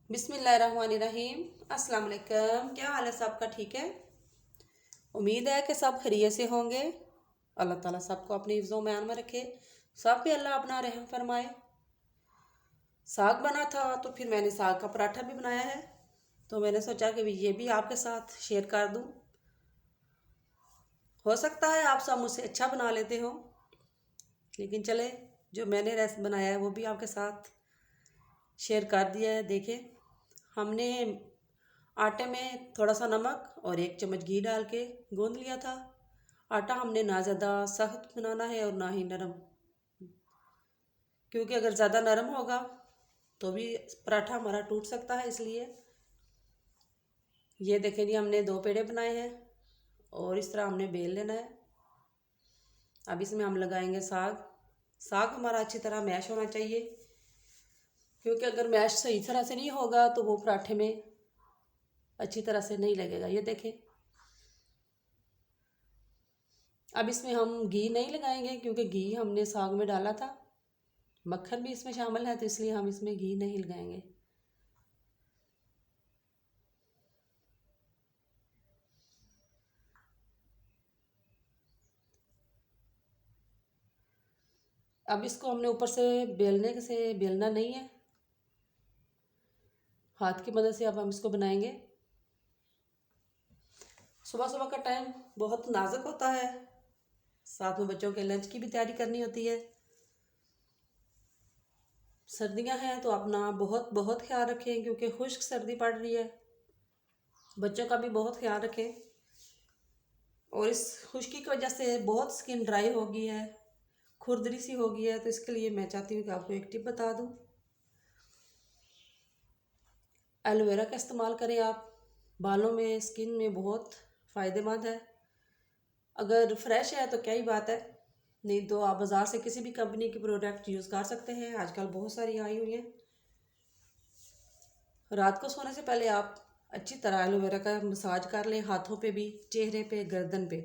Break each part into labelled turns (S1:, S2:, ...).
S1: बिस्मिल्लाहिर्रहमानिर्रहीम। अस्सलाम वालेकुम। क्या हाल है सबका? ठीक है। उम्मीद है कि सब खैरियत से होंगे। अल्लाह ताला सबको अपनी हिफ्ज़ो में आन में रखे, सब पे अल्लाह अपना रहम फरमाए। साग बना था तो फिर मैंने साग का पराठा भी बनाया है, तो मैंने सोचा कि ये भी आपके साथ शेयर कर दूं। हो सकता है आप सब मुझसे अच्छा बना लेते हो, लेकिन चले जो मैंने रेसिपी बनाया है वो भी आपके साथ शेयर कर दिया है। देखें, हमने आटे में थोड़ा सा नमक और 1 चम्मच घी डाल के गूंद लिया था। आटा हमने ना ज़्यादा सख्त बनाना है और ना ही नरम, क्योंकि अगर ज़्यादा नरम होगा तो भी पराठा हमारा टूट सकता है। इसलिए ये देखें जी, हमने 2 पेड़े बनाए हैं और इस तरह हमने बेल लेना है। अब इसमें हम लगाएंगे साग। साग हमारा अच्छी तरह मैश होना चाहिए, क्योंकि अगर मैश सही तरह से नहीं होगा तो वो पराठे में अच्छी तरह से नहीं लगेगा। ये देखें, अब इसमें हम घी नहीं लगाएंगे क्योंकि घी हमने साग में डाला था, मक्खन भी इसमें शामिल है, तो इसलिए हम इसमें घी नहीं लगाएंगे। अब इसको हमने ऊपर से बेलने से बेलना नहीं है, हाथ की मदद से अब हम इसको बनाएंगे। सुबह सुबह का टाइम बहुत नाजुक होता है, साथ में बच्चों के लंच की भी तैयारी करनी होती है। सर्दियां हैं तो अपना बहुत बहुत ख्याल रखें, क्योंकि खुश्क सर्दी पड़ रही है। बच्चों का भी बहुत ख्याल रखें, और इस खुश्की की वजह से बहुत स्किन ड्राई हो गई है, खुरदरी सी हो गई है, तो इसके लिए मैं चाहती हूँ कि आपको एक टिप बता दूँ। एलोवेरा का इस्तेमाल करें आप, बालों में स्किन में बहुत फ़ायदेमंद है। अगर फ्रेश है तो क्या ही बात है, नहीं तो आप बाज़ार से किसी भी कंपनी की प्रोडक्ट यूज़ कर सकते हैं। आजकल बहुत सारी आई हुई हैं। रात को सोने से पहले आप अच्छी तरह एलोवेरा का मसाज कर लें, हाथों पे भी, चेहरे पे, गर्दन पे।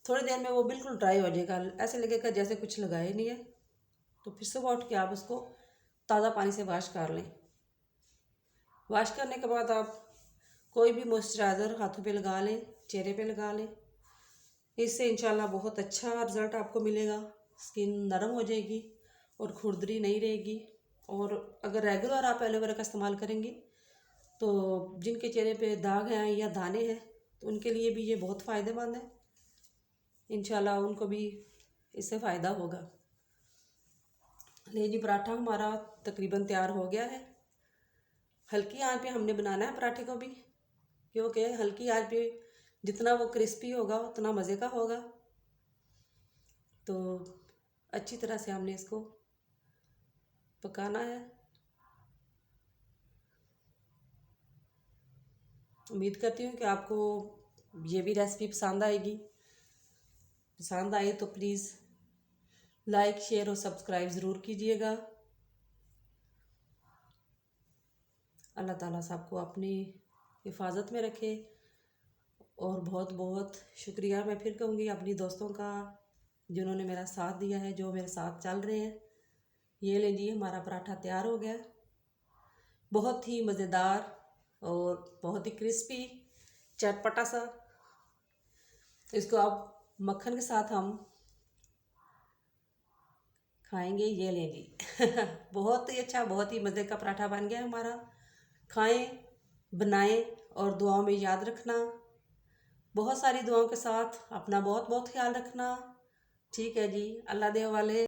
S1: थोड़ी देर में वो बिल्कुल ड्राई हो जाएगा, ऐसे लगेगा जैसे कुछ लगाया नहीं है। तो फिर सुबह उठ के आप उसको ताज़ा पानी से वॉश कर लें। वॉश करने के बाद आप कोई भी मॉइस्चराइज़र हाथों पे लगा लें, चेहरे पे लगा लें। इससे इंशाल्लाह बहुत अच्छा रिज़ल्ट आपको मिलेगा। स्किन नरम हो जाएगी और खुरदरी नहीं रहेगी। और अगर रेगुलर आप एलोवेरा का इस्तेमाल करेंगी तो जिनके चेहरे पे दाग हैं या दाने हैं, तो उनके लिए भी ये बहुत फ़ायदेमंद है। इंशाल्लाह उनको भी इससे फ़ायदा होगा। ले जी, पराठा हमारा तकरीबन तैयार हो गया है। हल्की आंच पे हमने बनाना है पराठे को भी, क्योंकि हल्की आंच पे जितना वो क्रिस्पी होगा उतना मज़े का होगा। तो अच्छी तरह से हमने इसको पकाना है। उम्मीद करती हूँ कि आपको ये भी रेसिपी पसंद आएगी। पसंद आए तो प्लीज़ लाइक, शेयर और सब्सक्राइब ज़रूर कीजिएगा। अल्लाह ताला सबको अपनी हिफाजत में रखे। और बहुत बहुत शुक्रिया मैं फिर कहूँगी अपनी दोस्तों का, जिन्होंने मेरा साथ दिया है, जो मेरे साथ चल रहे हैं। ये ले लीजिए, हमारा पराठा तैयार हो गया। बहुत ही मज़ेदार और बहुत ही क्रिस्पी, चटपटा सा। इसको आप मक्खन के साथ हम खाएंगे। ये ले ली बहुत ही अच्छा, बहुत ही मज़े का पराठा बन गया हमारा। खाएं, बनाएं और दुआओं में याद रखना। बहुत सारी दुआओं के साथ अपना बहुत बहुत ख्याल रखना। ठीक है जी, अल्लाह दे वाले।